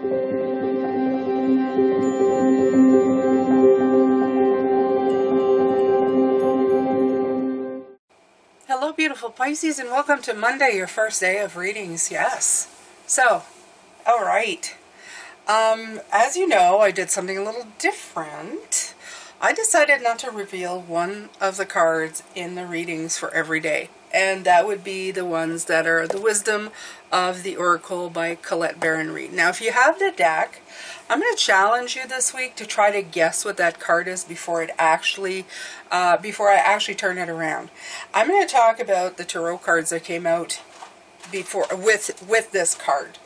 Hello beautiful Pisces, and welcome to Monday, your first day of readings. Yes. So, alright. As you know, I did something a little different. I decided not to reveal one of the cards in the readings for every day. And that would be the ones that are the Wisdom of the Oracle by Colette Baron-Reid. Now, if you have the deck, I'm going to challenge you this week to try to guess what that card is before I actually turn it around. I'm going to talk about the tarot cards that came out before with this card.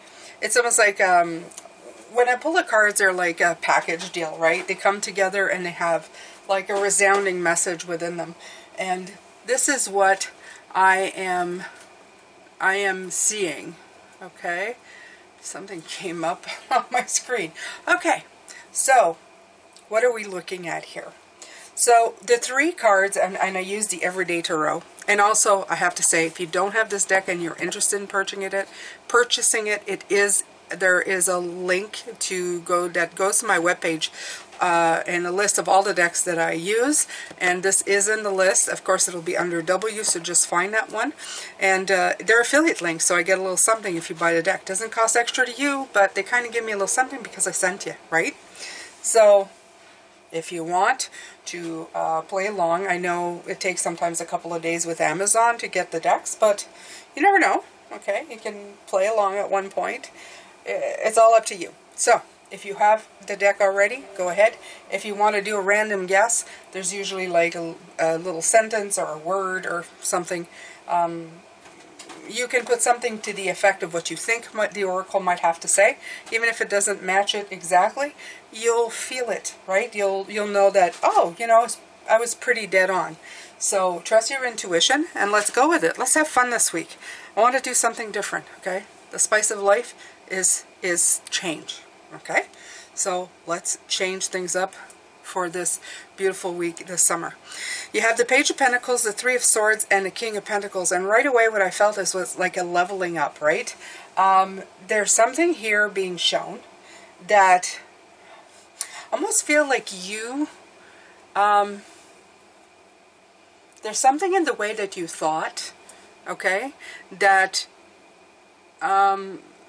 It's almost like when I pull the cards, they're like a package deal, right? They come together and they have like a resounding message within them. And this is what I am seeing. Okay? Something came up on my screen. Okay. So, what are we looking at here? So, the three cards, and I use the Everyday Tarot. And also, I have to say, if you don't have this deck and you're interested in purchasing it, there is a link that goes to my webpage and a list of all the decks that I use. And this is in the list. Of course, it'll be under W, so just find that one. And they're affiliate links, so I get a little something if you buy the deck. Doesn't cost extra to you, but they kind of give me a little something because I sent you, right? So, if you want to play along, I know it takes sometimes a couple of days with Amazon to get the decks, but you never know. Okay, you can play along at one point. It's all up to you. So, if you have the deck already, go ahead. If you want to do a random guess, there's usually like a little sentence or a word or something. You can put something to the effect of what you think the oracle might have to say. Even if it doesn't match it exactly, you'll feel it, right? You'll know that, oh, you know, I was pretty dead on. So trust your intuition and let's go with it. Let's have fun this week. I want to do something different, okay? The spice of life is change, okay? So let's change things up for this beautiful week this summer. You have the Page of Pentacles, the Three of Swords, and the King of Pentacles. And right away what I felt was like a leveling up, right? There's something here being shown that I almost feel like there's something in the way that you thought, okay, that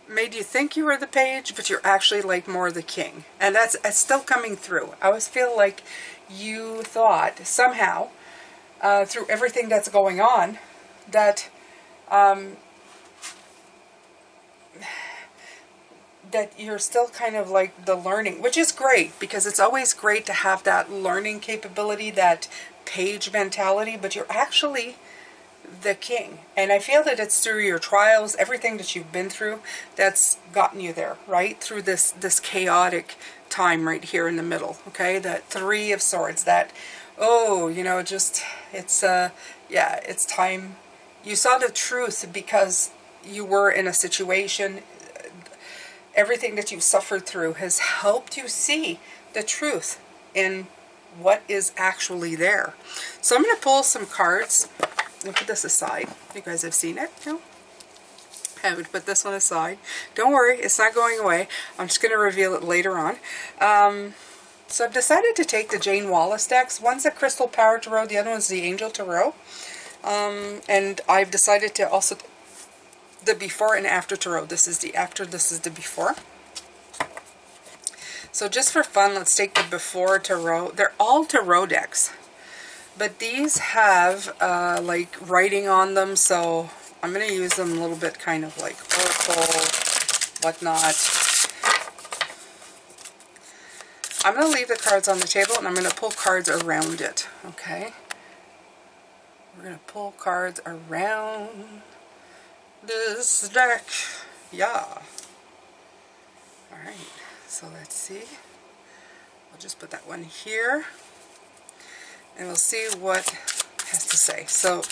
made you think you were the page, but you're actually like more the king. And that's still coming through. I always feel like you thought somehow, through everything that's going on, that that you're still kind of like the learning, which is great, because it's always great to have that learning capability, that page mentality, but you're actually the king. And I feel that it's through your trials, everything that you've been through, that's gotten you there, right? Through this chaotic time right here in the middle, okay? That Three of Swords, that, oh, you know, just, it's, yeah, it's time. You saw the truth because you were in a situation. Everything that you've suffered through has helped you see the truth in what is actually there. So I'm going to pull some cards. I'll put this aside. You guys have seen it, no? I would put this one aside. Don't worry, it's not going away. I'm just going to reveal it later on. So I've decided to take the Jane Wallace decks. One's the Crystal Power Tarot, the other one's the Angel Tarot. And I've decided to also the Before and After Tarot. This is the after, this is the before. So just for fun, let's take the Before Tarot. They're all Tarot decks. But these have like writing on them, so I'm going to use them a little bit kind of like oracle, whatnot. I'm going to leave the cards on the table and I'm going to pull cards around it, okay? We're going to pull cards around this deck. Yeah. Alright, so let's see. I'll just put that one here. And we'll see what it has to say. So,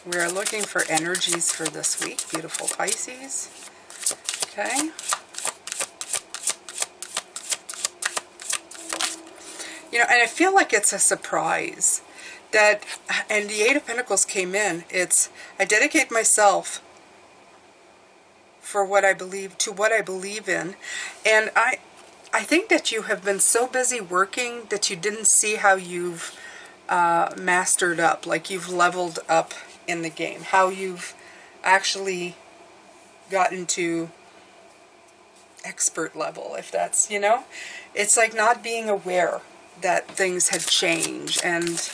we are looking for energies for this week. Beautiful Pisces. Okay. You know, and I feel like it's a surprise that, and the Eight of Pentacles came in. It's, I dedicate myself for what I believe, to what I believe in. And I think that you have been so busy working that you didn't see how you've mastered up, like you've leveled up in the game, how you've actually gotten to expert level, if that's, you know, it's like not being aware that things had changed, and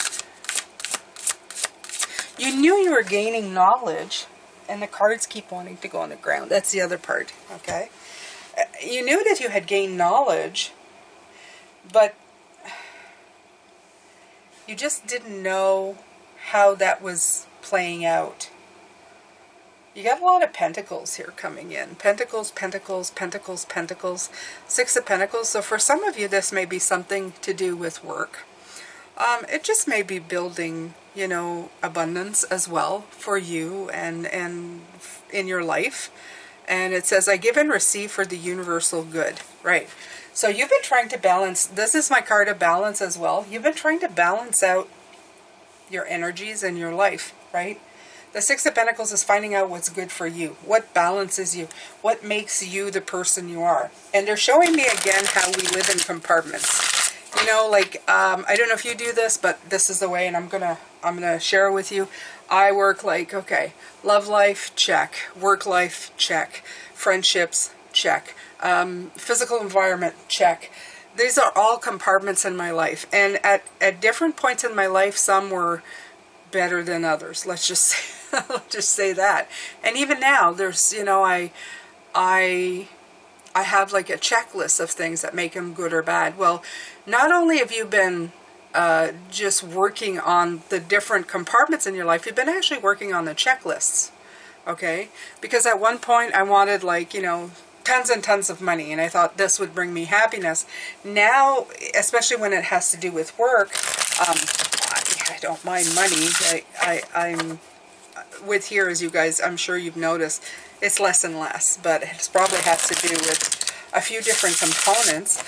you knew you were gaining knowledge, and the cards keep wanting to go on the ground. That's the other part, okay? You knew that you had gained knowledge, but you just didn't know how that was playing out. You got a lot of pentacles here coming in. Pentacles, pentacles, pentacles, pentacles. Six of Pentacles. So for some of you, this may be something to do with work. It just may be building, you know, abundance as well for you and in your life. And it says, I give and receive for the universal good. Right. So you've been trying to balance. This is my card of balance as well. You've been trying to balance out your energies in your life, right? The Six of Pentacles is finding out what's good for you, what balances you, what makes you the person you are. And they're showing me again how we live in compartments. You know, like, I don't know if you do this, but this is the way, and I'm gonna share it with you. I work like, okay, love life, check. Work life, check. Friendships, check. Physical environment, check. These are all compartments in my life. And at different points in my life, some were better than others. Let's just say, let's just say that. And even now, there's, you know, I have like a checklist of things that make them good or bad. Well, not only have you been just working on the different compartments in your life, you've been actually working on the checklists, okay? Because at one point I wanted, like, you know, tons and tons of money, and I thought this would bring me happiness. Now, especially when it has to do with work, I don't mind money. I'm with here, as you guys, I'm sure you've noticed, it's less and less, but it probably has to do with a few different components.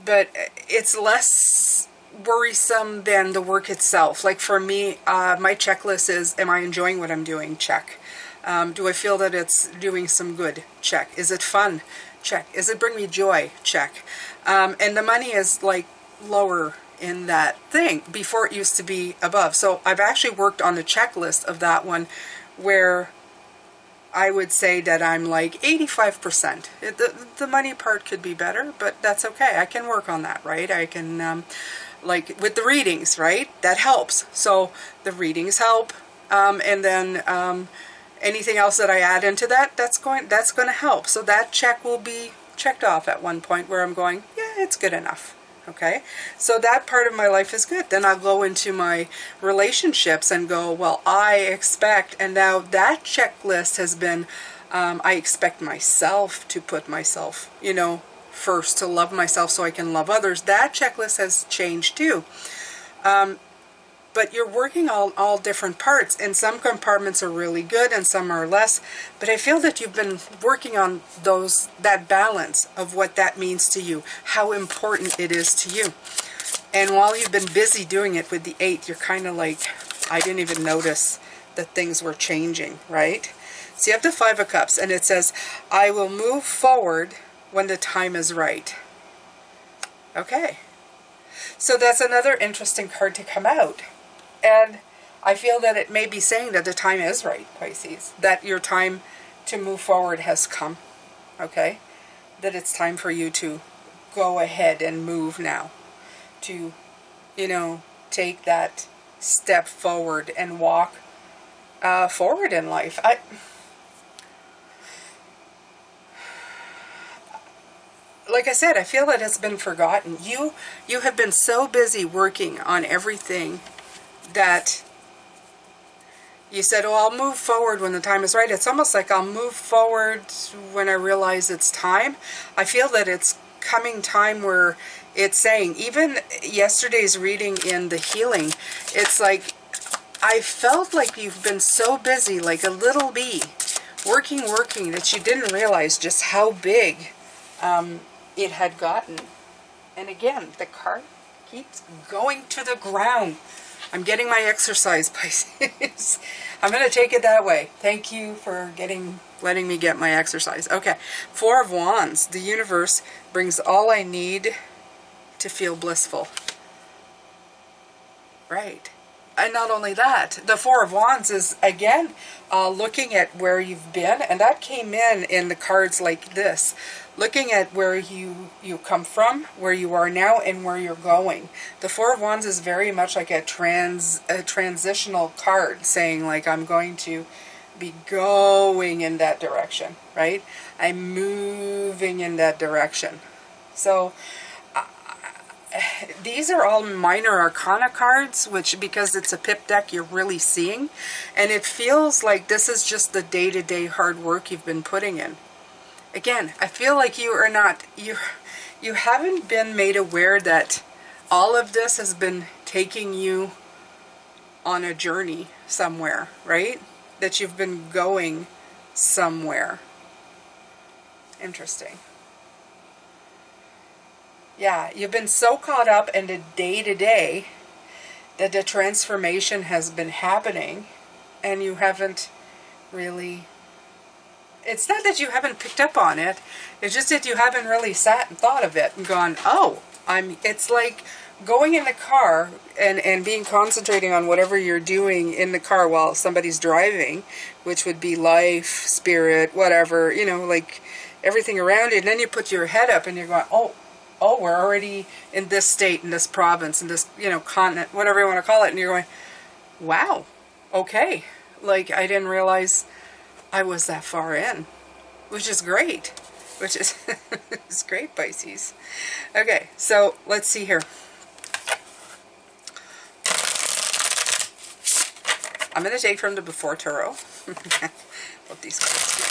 But it's less worrisome than the work itself. Like for me, my checklist is, am I enjoying what I'm doing? Check. Do I feel that it's doing some good? Check. Is it fun? Check. Is it bring me joy? Check. And the money is like lower in that thing. Before it used to be above. So I've actually worked on the checklist of that one, where I would say that I'm like 85%. The money part could be better, but that's okay. I can work on that, right? I can, like with the readings, right? That helps. So the readings help. And then anything else that I add into that, that's going to help. So that check will be checked off at one point where I'm going, yeah, it's good enough. Okay, so that part of my life is good. Then I'll go into my relationships and go, well, I expect, and now that checklist has been, I expect myself to put myself, you know, first, to love myself so I can love others. That checklist has changed too. But you're working all different parts, and some compartments are really good and some are less. But I feel that you've been working on that balance of what that means to you, how important it is to you. And while you've been busy doing it with the 8, you're kind of like, I didn't even notice that things were changing, right? So you have the 5 of Cups, and it says, I will move forward when the time is right. Okay. So that's another interesting card to come out. And I feel that it may be saying that the time is right, Pisces. That your time to move forward has come. Okay? That it's time for you to go ahead and move now. To, you know, take that step forward and walk forward in life. Like I said, I feel that it's been forgotten. You have been so busy working on everything that you said, oh, I'll move forward when the time is right. It's almost like I'll move forward when I realize it's time. I feel that it's coming time where it's saying, even yesterday's reading in the healing, it's like, I felt like you've been so busy, like a little bee, working, that you didn't realize just how big it had gotten. And again, the card keeps going to the ground. I'm getting my exercise, Pisces. I'm going to take it that way. Thank you for letting me get my exercise. Okay, Four of Wands. The universe brings all I need to feel blissful. Right. And not only that, the Four of Wands is, again, looking at where you've been. And that came in the cards like this. Looking at where you come from, where you are now, and where you're going. The Four of Wands is very much like a transitional card, saying like, I'm going to be going in that direction, right? I'm moving in that direction. So these are all minor arcana cards, which, because it's a pip deck, you're really seeing. And it feels like this is just the day-to-day hard work you've been putting in. Again, I feel like you haven't been made aware that all of this has been taking you on a journey somewhere, right? That you've been going somewhere. Interesting. Yeah, you've been so caught up in the day-to-day that the transformation has been happening, and you haven't really... It's not that you haven't picked up on it, it's just that you haven't really sat and thought of it and gone, oh, it's like going in the car and concentrating on whatever you're doing in the car while somebody's driving, which would be life, spirit, whatever, you know, like everything around you, and then you put your head up and you're going, oh, we're already in this state, in this province, in this, you know, continent, whatever you want to call it. And you're going, wow, okay. Like, I didn't realize I was that far in, which is great. It's great, Pisces. Okay, so let's see here. I'm going to take from the Before Tarot. What these cards do.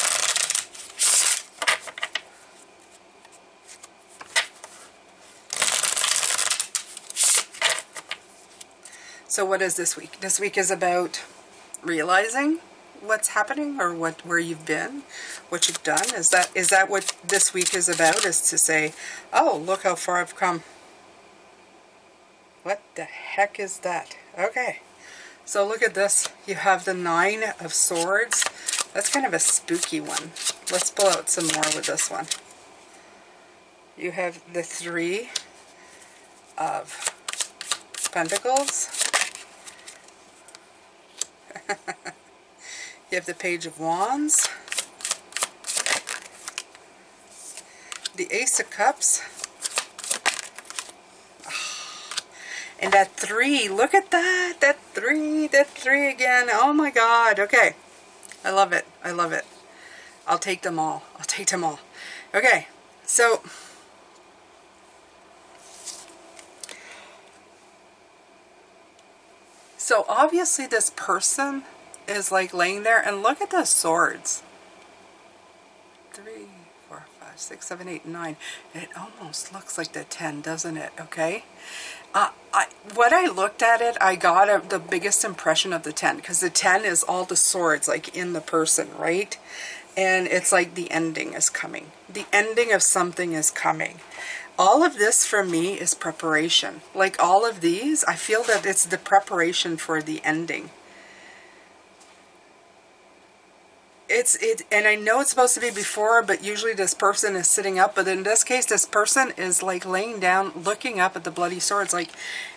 So what is this week? This week is about realizing what's happening, or where you've been, what you've done. Is that what this week is about? Is to say, oh, look how far I've come. What the heck is that? Okay. So look at this. You have the Nine of Swords. That's kind of a spooky one. Let's pull out some more with this one. You have the Three of Pentacles. You have the Page of Wands, the Ace of Cups, and that Three. Look at that, that three again. Oh my God. Okay, I love it. I love it. I'll take them all. I'll take them all. Okay, so obviously this person is like laying there, and look at the swords. 3, 4, 5, 6, 7, 8, 9. It almost looks like the 10, doesn't it? Okay. When I looked at it, I got the biggest impression of the 10, because the 10 is all the swords like in the person, right? And it's like the ending is coming. The ending of something is coming. All of this for me is preparation. Like all of these, I feel that it's the preparation for the ending. And I know it's supposed to be before, but usually this person is sitting up. But in this case, this person is like laying down, looking up at the bloody swords, like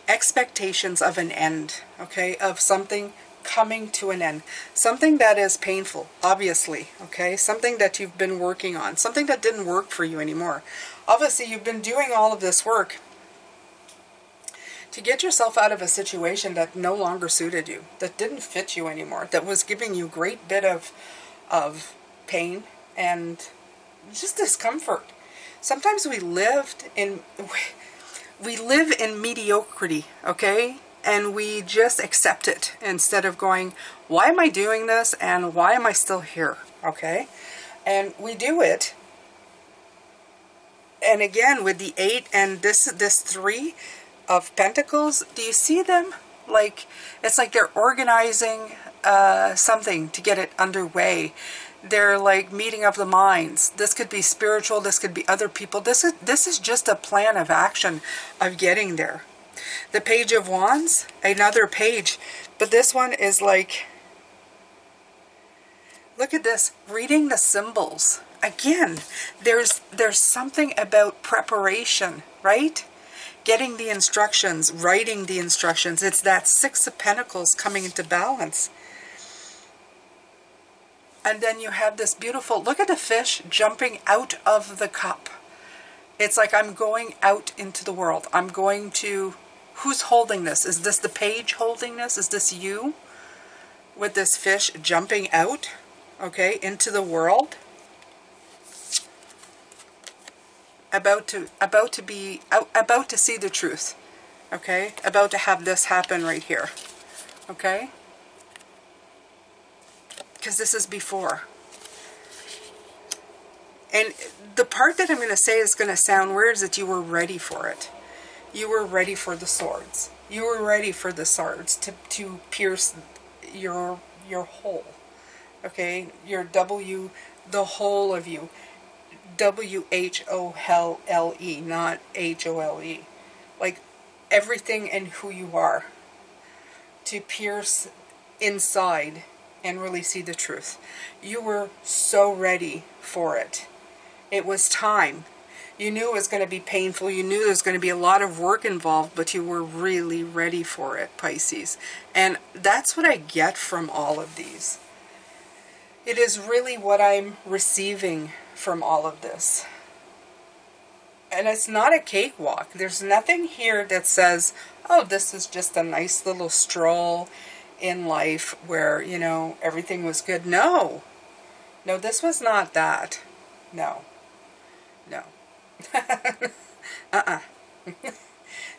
expectations of an end, okay, of something coming to an end. Something that is painful, obviously, okay, something that you've been working on, something that didn't work for you anymore. Obviously, you've been doing all of this work to get yourself out of a situation that no longer suited you, that didn't fit you anymore, that was giving you a great bit of pain and just discomfort. Sometimes we live in mediocrity, okay? And we just accept it instead of going, why am I doing this and why am I still here, okay? And we do it. And again, with the 8 and this 3 of Pentacles, do you see them? Like, it's like they're organizing something to get it underway. They're like meeting of the minds. This could be spiritual. This could be other people. This is just a plan of action of getting there. The Page of Wands, another page, but this one is like Look at this, reading the symbols. Again, there's something about preparation, right? Getting the instructions, writing the instructions. It's that Six of Pentacles coming into balance. And then you have this beautiful, look at the fish jumping out of the cup. It's like, I'm going out into the world. I'm going to, who's holding this? Is this the page holding this? Is this you? With this fish jumping out, okay, into the world. About to see the truth, okay? About to have this happen right here, okay? Because this is before. And the part that I'm going to say is going to sound weird is that you were ready for it. You were ready for the swords. You were ready for the swords to pierce your whole, okay? Your W, the whole of you. W-H-O-L-L-E, not H-O-L-E. Like everything and who you are. To pierce inside and really see the truth. You were so ready for it. It was time. You knew it was going to be painful. You knew there was going to be a lot of work involved, but you were really ready for it, Pisces. And that's what I get from all of these. It is really what I'm receiving from all of this. And it's not a cakewalk. There's nothing here that says, oh, this is just a nice little stroll in life where, you know, everything was good. No. No, this was not that. No. No.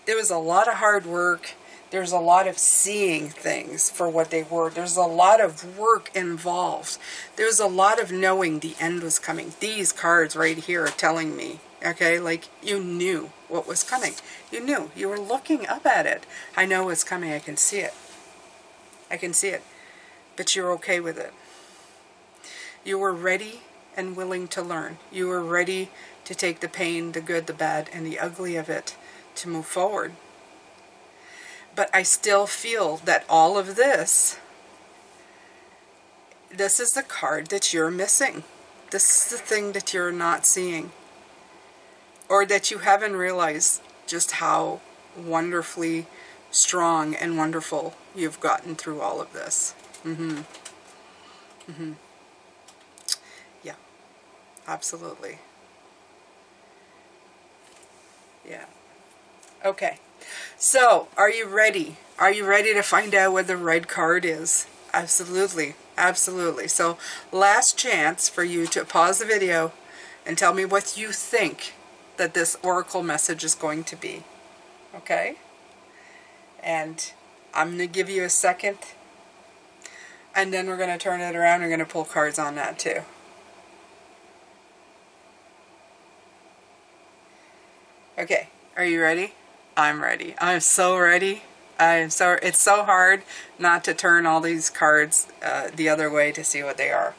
There was a lot of hard work. There's a lot of seeing things for what they were. There's a lot of work involved. There's a lot of knowing the end was coming. These cards right here are telling me, okay, like you knew what was coming. You knew. You were looking up at it. I know it's coming. I can see it. I can see it. But you're okay with it. You were ready and willing to learn. You were ready to take the pain, the good, the bad, and the ugly of it to move forward. But I still feel that all of this is the card that you're missing. This is the thing that you're not seeing. Or that you haven't realized just how wonderfully strong and wonderful you've gotten through all of this. Yeah, absolutely. Yeah. Okay. So, are you ready? Are you ready to find out what the red card is? Absolutely. Absolutely. So, last chance for you to pause the video and tell me what you think that this oracle message is going to be. Okay? And I'm going to give you a second. And then we're going to turn it around. We're going to pull cards on that too. Okay. Are you ready? I'm ready. I'm so ready. It's so hard not to turn all these cards the other way to see what they are.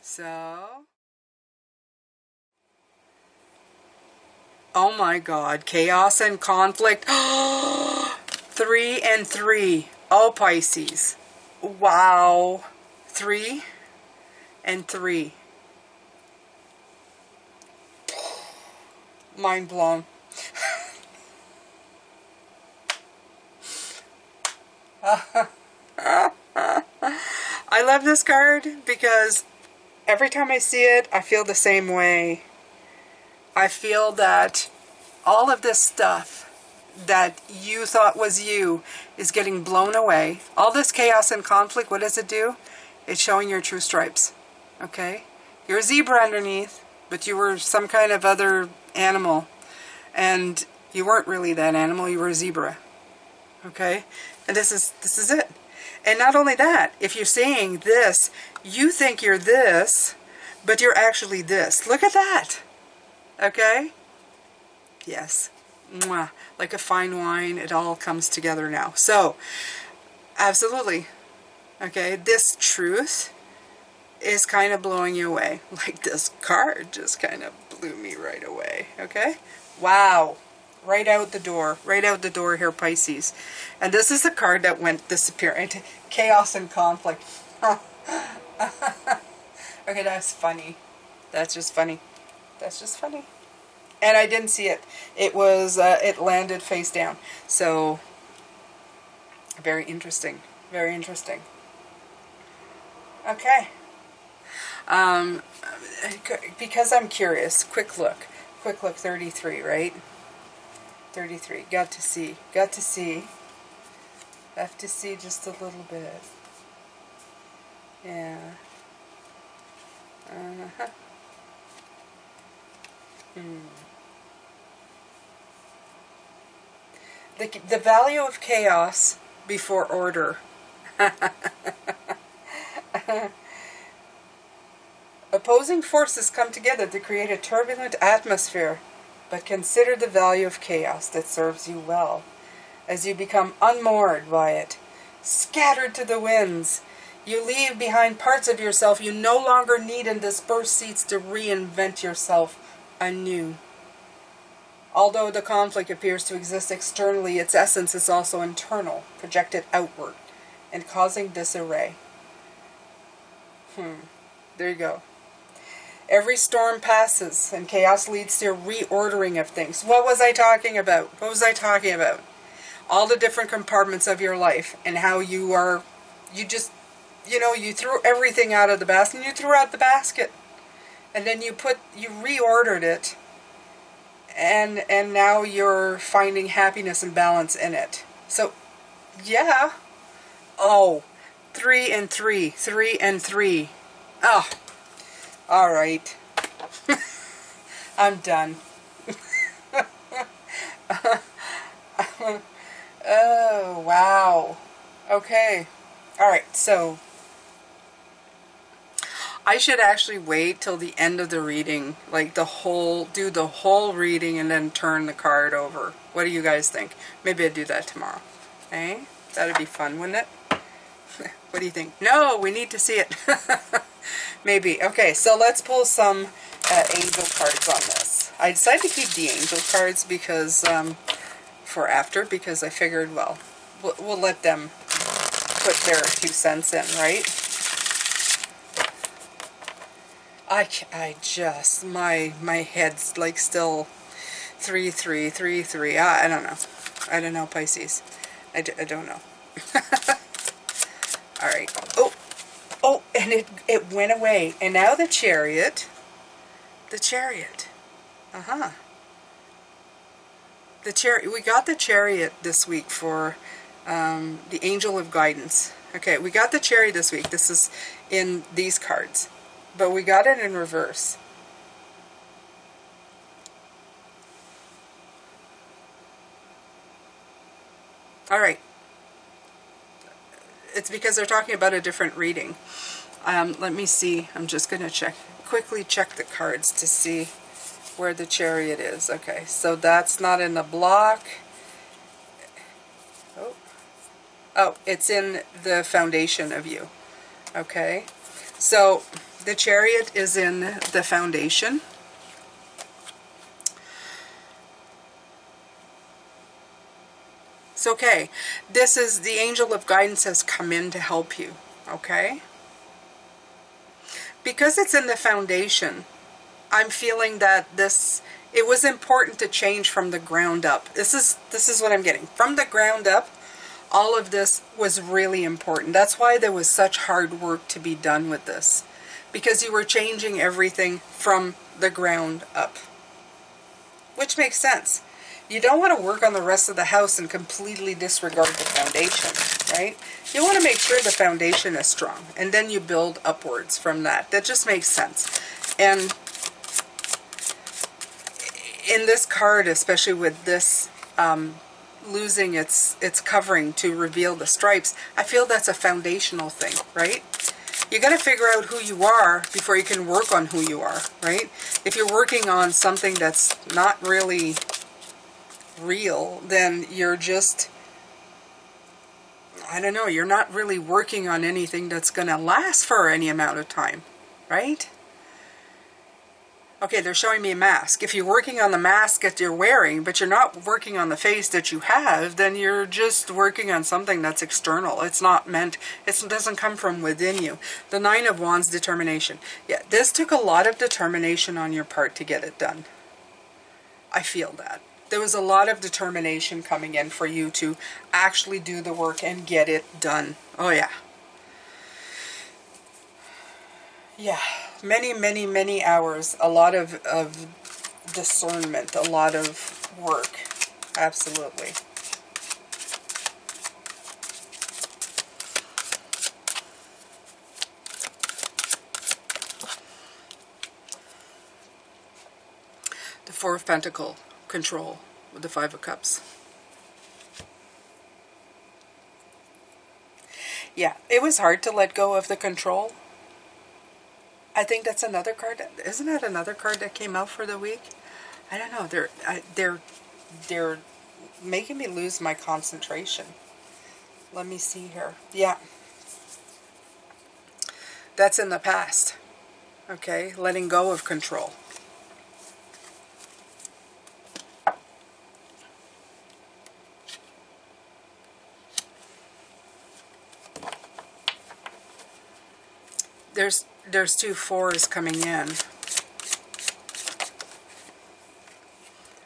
So, oh my God, chaos and conflict. 3 and 3. Oh, Pisces. Wow. 3 and 3. Mind blown. I love this card because every time I see it, I feel the same way. I feel that all of this stuff that you thought was you is getting blown away. All this chaos and conflict, what does it do? It's showing your true stripes. Okay? You're a zebra underneath, but you were some kind of other animal. And you weren't really that animal, you were a zebra. Okay? And this is it. And not only that, if you're saying this, you think you're this, but you're actually this. Look at that. Okay? Yes. Mwah. Like a fine wine, it all comes together now. So, absolutely. Okay, this truth is kind of blowing you away. Like this card just kind of blew me right away. Okay? Wow. Right out the door. Right out the door here, Pisces. And this is the card that went disappear into chaos and conflict. Okay, that's funny. That's just funny. That's just funny. And I didn't see it. It was, it landed face down. So, very interesting. Very interesting. Okay. Um, because I'm curious, quick look. Quick look, 33, right? 33. Got to see. Got to see. Have to see just a little bit. Yeah. Uh-huh. The value of chaos before order. Opposing forces come together to create a turbulent atmosphere, but consider the value of chaos that serves you well. As you become unmoored by it, scattered to the winds, you leave behind parts of yourself you no longer need and disperse seeds to reinvent yourself anew. Although the conflict appears to exist externally, its essence is also internal, projected outward, and causing disarray. There you go. Every storm passes, and chaos leads to a reordering of things. What was I talking about? What was I talking about? All the different compartments of your life, and how you are, you just, you threw everything out of the basket, and you threw out the basket. And then you reordered it, and now you're finding happiness and balance in it. So, yeah. Oh, 3 and 3. 3 and 3. Oh. All right. I'm done. Oh, wow. Okay. All right, so I should actually wait till the end of the reading, like do the whole reading and then turn the card over. What do you guys think? Maybe I'd do that tomorrow. Eh? That'd be fun, wouldn't it? What do you think? No, we need to see it. Maybe. Okay, so let's pull some angel cards on this. I decided to keep the angel cards because for after, because I figured, well, we'll let them put their 2 cents in, right? I just, my head's like still 3, 3, 3, 3. I don't know. I don't know, Pisces. I don't know. All right. Oh, and it went away. And now the Chariot. The Chariot. Uh-huh. The Chariot. We got the Chariot this week for the Angel of Guidance. Okay, we got the Chariot this week. This is in these cards. But we got it in reverse. All right. It's because they're talking about a different reading. Let me see. I'm just going to quickly check the cards to see where the Chariot is. Okay, so that's not in the block. Oh, it's in the foundation of you. Okay, so the Chariot is in the foundation. It's okay. This is the Angel of Guidance has come in to help you. Okay? Because it's in the foundation, I'm feeling that it was important to change from the ground up. This is what I'm getting. From the ground up, all of this was really important. That's why there was such hard work to be done with this. Because you were changing everything from the ground up. Which makes sense. You don't want to work on the rest of the house and completely disregard the foundation, right? You want to make sure the foundation is strong, and then you build upwards from that. That just makes sense. And in this card, especially with this losing its covering to reveal the stripes, I feel that's a foundational thing, right? You got to figure out who you are before you can work on who you are, right? If you're working on something that's not really real, then you're just, I don't know, you're not really working on anything that's going to last for any amount of time, right? Okay, they're showing me a mask. If you're working on the mask that you're wearing, but you're not working on the face that you have, then you're just working on something that's external. It's not meant, it doesn't come from within you. The Nine of Wands, determination. Yeah, this took a lot of determination on your part to get it done. I feel that. There was a lot of determination coming in for you to actually do the work and get it done. Oh yeah. Yeah, many hours, a lot of discernment, a lot of work, absolutely. The Four of Pentacles, control, with the Five of Cups. Yeah, it was hard to let go of the control. I think that's another card. Isn't that another card that came out for the week? I don't know. They're making me lose my concentration. Let me see here. Yeah. That's in the past. Okay, letting go of control. There's two fours coming in.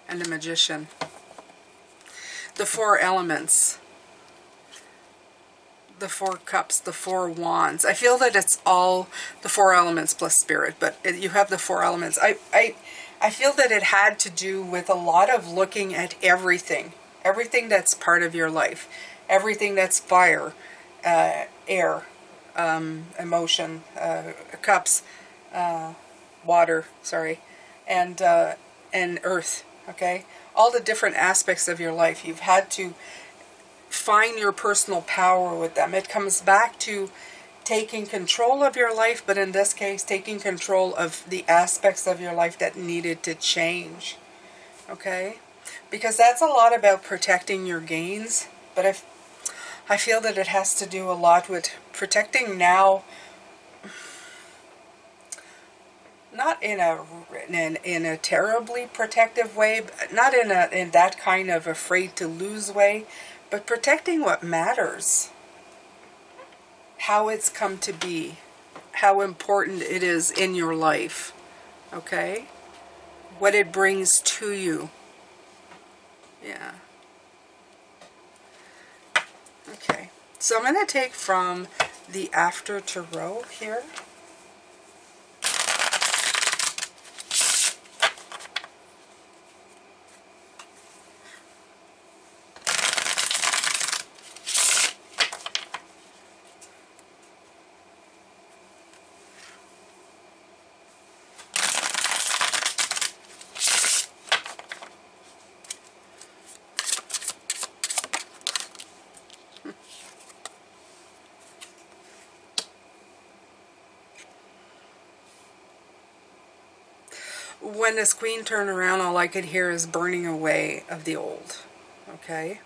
And the Magician. The four elements. The Four Cups, the Four Wands. I feel that it's all the four elements plus spirit, but you have the four elements. I feel that it had to do with a lot of looking at everything. Everything that's part of your life. Everything that's fire, air, emotion, cups, water, sorry, and earth, okay? All the different aspects of your life. You've had to find your personal power with them. It comes back to taking control of your life, but in this case, taking control of the aspects of your life that needed to change, okay? Because that's a lot about protecting your gains, but I feel that it has to do a lot with protecting now, not in a terribly protective way, not in that kind of afraid to lose way, but protecting what matters, how it's come to be, how important it is in your life, okay? What it brings to you. Yeah. Okay. So I'm going to take from the After Tarot here. When this Queen turned around, all I could hear is burning away of the old, okay?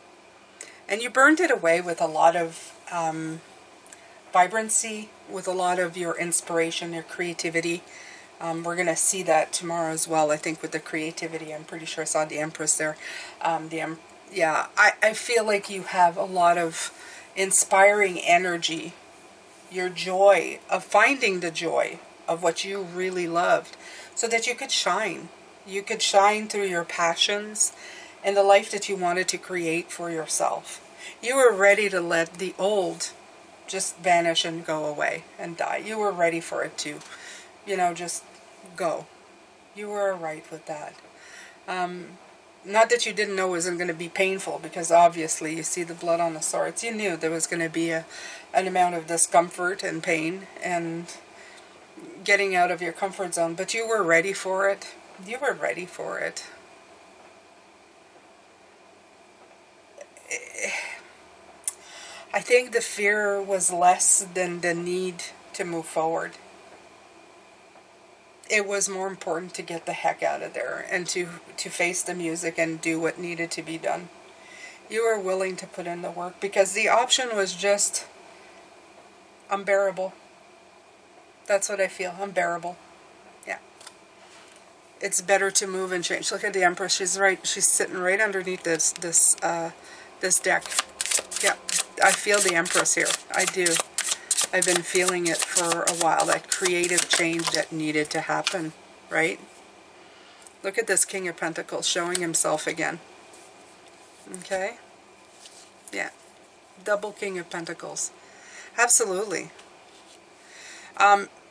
And you burned it away with a lot of vibrancy, with a lot of your inspiration, your creativity. We're going to see that tomorrow as well, I think, with the creativity. I'm pretty sure I saw the Empress there. Yeah, I feel like you have a lot of inspiring energy, your joy of finding the joy of what you really loved, so that you could shine. You could shine through your passions and the life that you wanted to create for yourself. You were ready to let the old just vanish and go away and die. You were ready for it to, just go. You were right with that. Not that you didn't know it wasn't going to be painful, because obviously you see the blood on the swords. You knew there was going to be an amount of discomfort and pain and getting out of your comfort zone, but you were ready for it. You were ready for it. I think the fear was less than the need to move forward. It was more important to get the heck out of there and to face the music and do what needed to be done. You were willing to put in the work because the option was just unbearable. That's what I feel, unbearable. Yeah. it's better to move and change. Look at the Empress. She's sitting right underneath this deck. Yeah, I feel the Empress here. I do. I've been feeling it for a while, that creative change that needed to happen, right? Look at this King of Pentacles showing himself again. Okay? Yeah. Double King of Pentacles. Absolutely.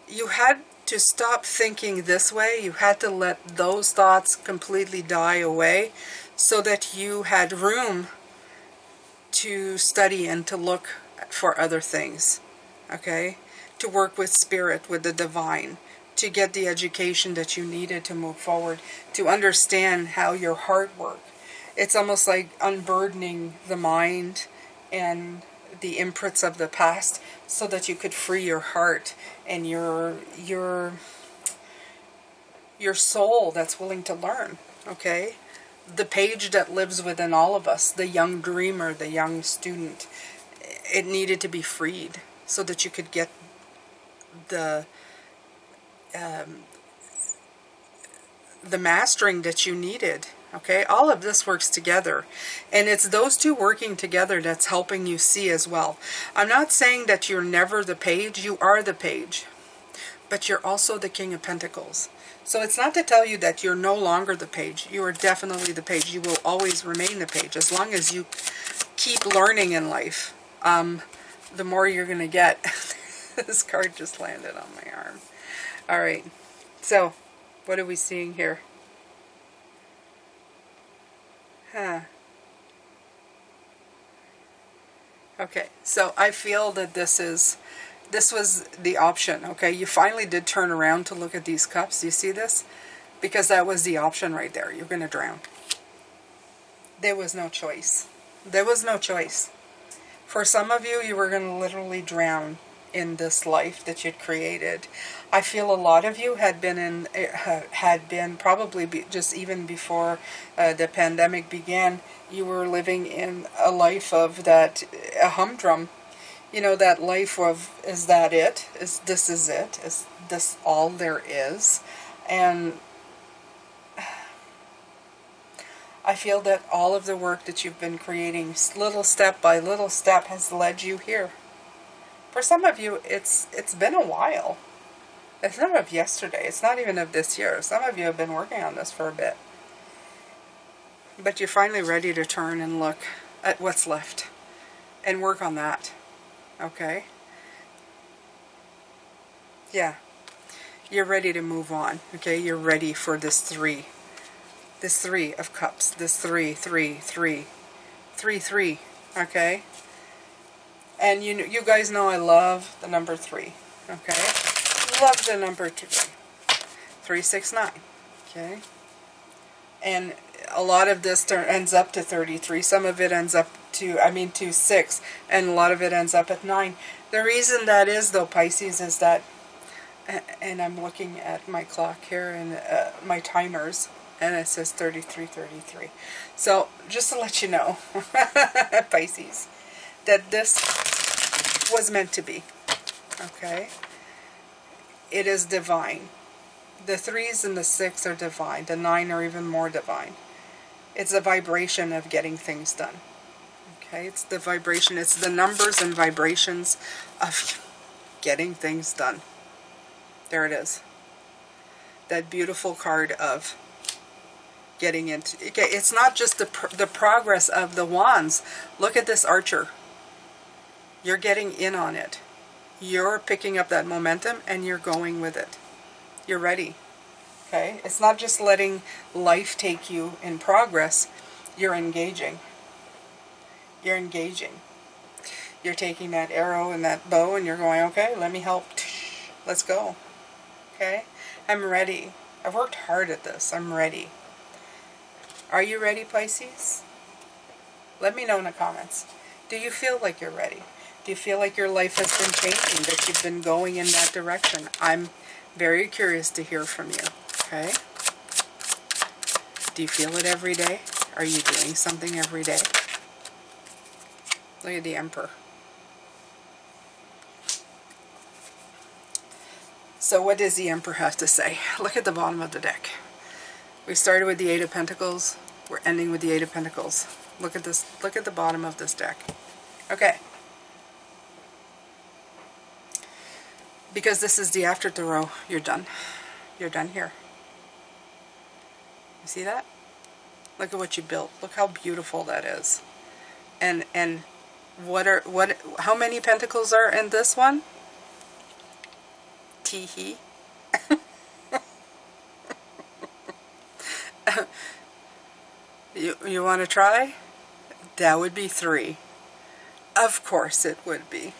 You had to stop thinking this way. You had to let those thoughts completely die away so that you had room to study and to look for other things. Okay? To work with spirit, with the divine, to get the education that you needed to move forward, to understand how your heart works. It's almost like unburdening the mind and the imprints of the past so that you could free your heart and your soul that's willing to learn, okay? The page that lives within all of us, the young dreamer, the young student, it needed to be freed so that you could get the mastering that you needed. Okay, all of this works together, and it's those two working together that's helping you see as well. I'm not saying that you're never the page. You are the page, but you're also the King of Pentacles. So it's not to tell you that you're no longer the page. You are definitely the page. You will always remain the page as long as you keep learning in life. The more you're going to get. This card just landed on my arm. All right, so what are we seeing here? Okay, so I feel that this was the option. Okay, you finally did turn around to look at these cups. Do you see this? Because that was the option right there. You're going to drown. There was no choice. There was no choice. For some of you, you were going to literally drown in this life that you'd created. I feel a lot of you had been probably just even before the pandemic began, you were living in a life of a humdrum, you know, that life of, is that it? Is it? Is this all there is? And I feel that all of the work that you've been creating, little step by little step, has led you here. For some of you, it's been a while. It's not of yesterday. It's not even of this year. Some of you have been working on this for a bit. But you're finally ready to turn and look at what's left and work on that. Okay? Yeah. You're ready to move on. Okay? You're ready for this 3. This 3 of cups. This 3, 3, 3. 3, 3. Okay? And you guys know I love the number 3. Okay? Love the number 3. 369. Okay? And a lot of this ends up to 33. Some of it ends up to 6. And a lot of it ends up at 9. The reason that is, though, Pisces, is that, and I'm looking at my clock here and my timers, and it says 33, 33. So, just to let you know, Pisces, that this was meant to be. Okay? It is divine. The 3s and the 6 are divine. The 9 are even more divine. It's a vibration of getting things done. Okay? It's the vibration. It's the numbers and vibrations of getting things done. There it is. That beautiful card of getting into... Okay, it's not just the progress of the wands. Look at this archer. You're getting in on it. You're picking up that momentum and you're going with it. You're ready. Okay? It's not just letting life take you in progress. You're engaging. You're engaging. You're taking that arrow and that bow and you're going, okay, let me help. Let's go. Okay? I'm ready. I've worked hard at this. I'm ready. Are you ready, Pisces? Let me know in the comments. Do you feel like you're ready? Do you feel like your life has been changing, that you've been going in that direction? I'm very curious to hear from you, okay? Do you feel it every day? Are you doing something every day? Look at the Emperor. So what does the Emperor have to say? Look at the bottom of the deck. We started with the Eight of Pentacles. We're ending with the Eight of Pentacles. Look at this. Look at the bottom of this deck. Okay. Because this is the after row, you're done. You're done here. You see that? Look at what you built. Look how beautiful that is. And how many pentacles are in this one? Tee-hee. You want to try? That would be 3. Of course it would be.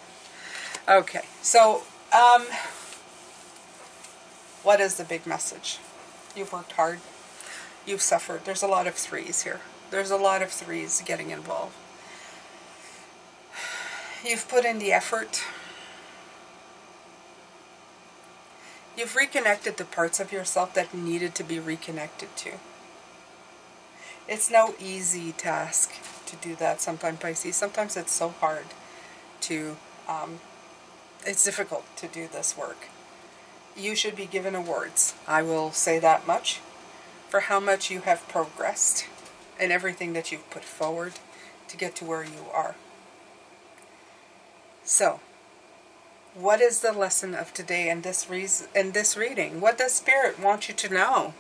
Okay, so what is the big message? You've worked hard. You've suffered. There's a lot of 3s here. There's a lot of 3s getting involved. You've put in the effort. You've reconnected to parts of yourself that needed to be reconnected to. It's no easy task to do that sometimes, Pisces. Sometimes it's so hard to, it's difficult to do this work. You should be given awards, I will say that much, for how much you have progressed in everything that you've put forward to get to where you are. So, what is the lesson of today in this reading? What does Spirit want you to know?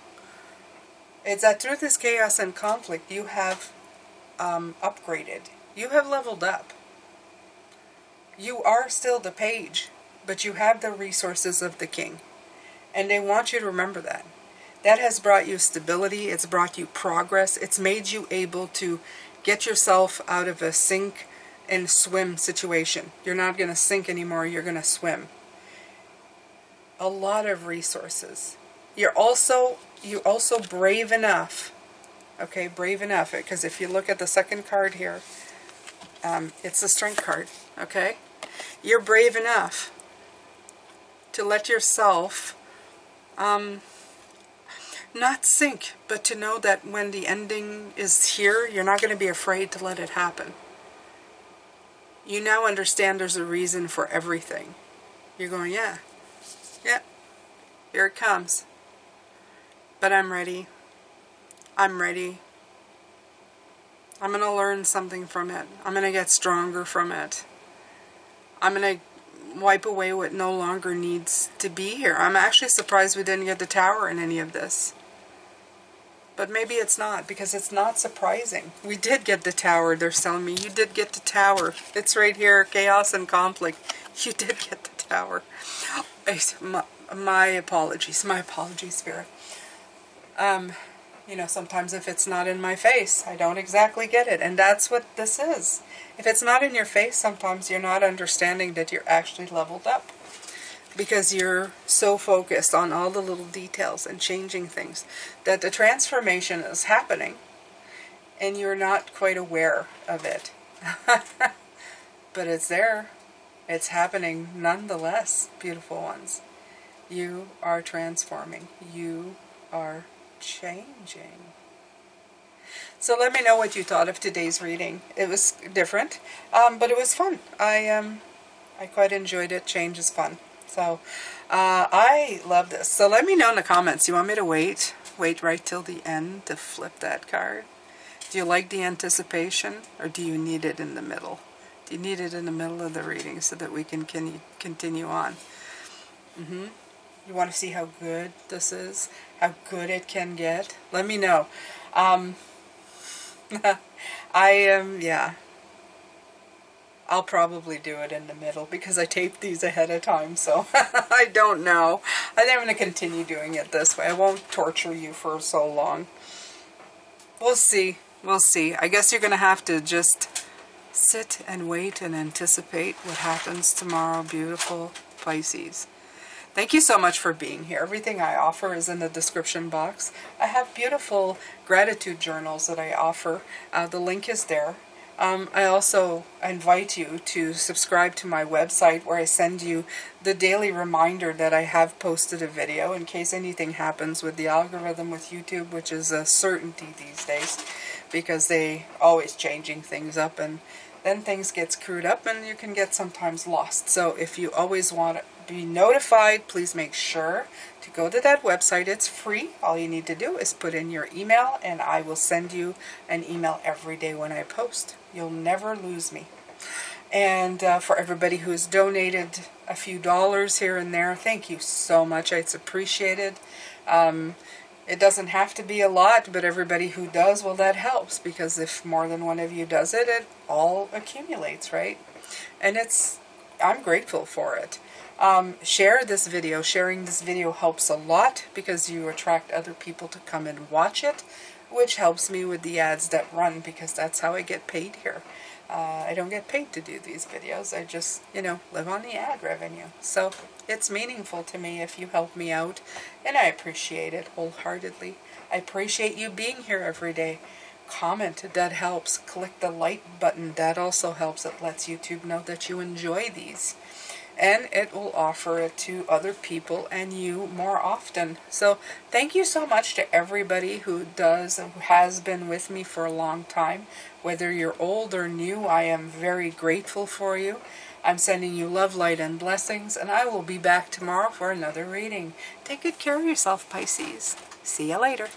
It's that through this chaos and conflict, you have upgraded. You have leveled up. You are still the page, but you have the resources of the king. And they want you to remember that. That has brought you stability. It's brought you progress. It's made you able to get yourself out of a sink and swim situation. You're not going to sink anymore. You're going to swim. A lot of resources. You're also brave enough. Okay, brave enough. Because if you look at the second card here, it's the Strength card. Okay, you're brave enough to let yourself not sink, but to know that when the ending is here, you're not going to be afraid to let it happen. You now understand there's a reason for everything. You're going, yeah, here it comes. But I'm ready. I'm ready. I'm going to learn something from it. I'm going to get stronger from it. I'm going to wipe away what no longer needs to be here. I'm actually surprised we didn't get the Tower in any of this. But maybe it's not, because it's not surprising. We did get the Tower, they're telling me. You did get the Tower. It's right here, chaos and conflict. You did get the Tower. My apologies, Spirit. You know, sometimes if it's not in my face, I don't exactly get it. And that's what this is. If it's not in your face, sometimes you're not understanding that you're actually leveled up. Because you're so focused on all the little details and changing things that the transformation is happening and you're not quite aware of it. But it's there. It's happening nonetheless, beautiful ones. You are transforming. You are changing. So let me know what you thought of today's reading. It was different, but it was fun. I quite enjoyed it. Change is fun. So, I love this. So let me know in the comments. You want me to wait right till the end to flip that card? Do you like the anticipation, or do you need it in the middle? Do you need it in the middle of the reading so that we can continue on? You want to see how good this is? How good it can get? Let me know. Yeah. I'll probably do it in the middle because I taped these ahead of time, so I don't know. I think I'm going to continue doing it this way. I won't torture you for so long. We'll see. We'll see. I guess you're going to have to just sit and wait and anticipate what happens tomorrow, beautiful Pisces. Thank you so much for being here. Everything I offer is in the description box. I have beautiful gratitude journals that I offer. The link is there. I also invite you to subscribe to my website where I send you the daily reminder that I have posted a video in case anything happens with the algorithm with YouTube, which is a certainty these days because they always changing things up and then things get screwed up and you can get sometimes lost. So if you always want be notified, please make sure to go to that website. It's free. All you need to do is put in your email, and I will send you an email every day when I post. You'll never lose me. And for everybody who has donated a few dollars here and there, thank you so much. It's appreciated. It doesn't have to be a lot, but everybody who does, well, that helps, because if more than one of you does it, it all accumulates, right? And I'm grateful for it. Share this video. Sharing this video helps a lot, because you attract other people to come and watch it, which helps me with the ads that run, because that's how I get paid here. I don't get paid to do these videos. I just, live on the ad revenue. So it's meaningful to me if you help me out, and I appreciate it wholeheartedly. I appreciate you being here every day. Comment, that helps. Click the like button, that also helps. It lets YouTube know that you enjoy these. And it will offer it to other people and you more often. So thank you so much to everybody who has been with me for a long time. Whether you're old or new, I am very grateful for you. I'm sending you love, light, and blessings, and I will be back tomorrow for another reading. Take good care of yourself, Pisces. See you later.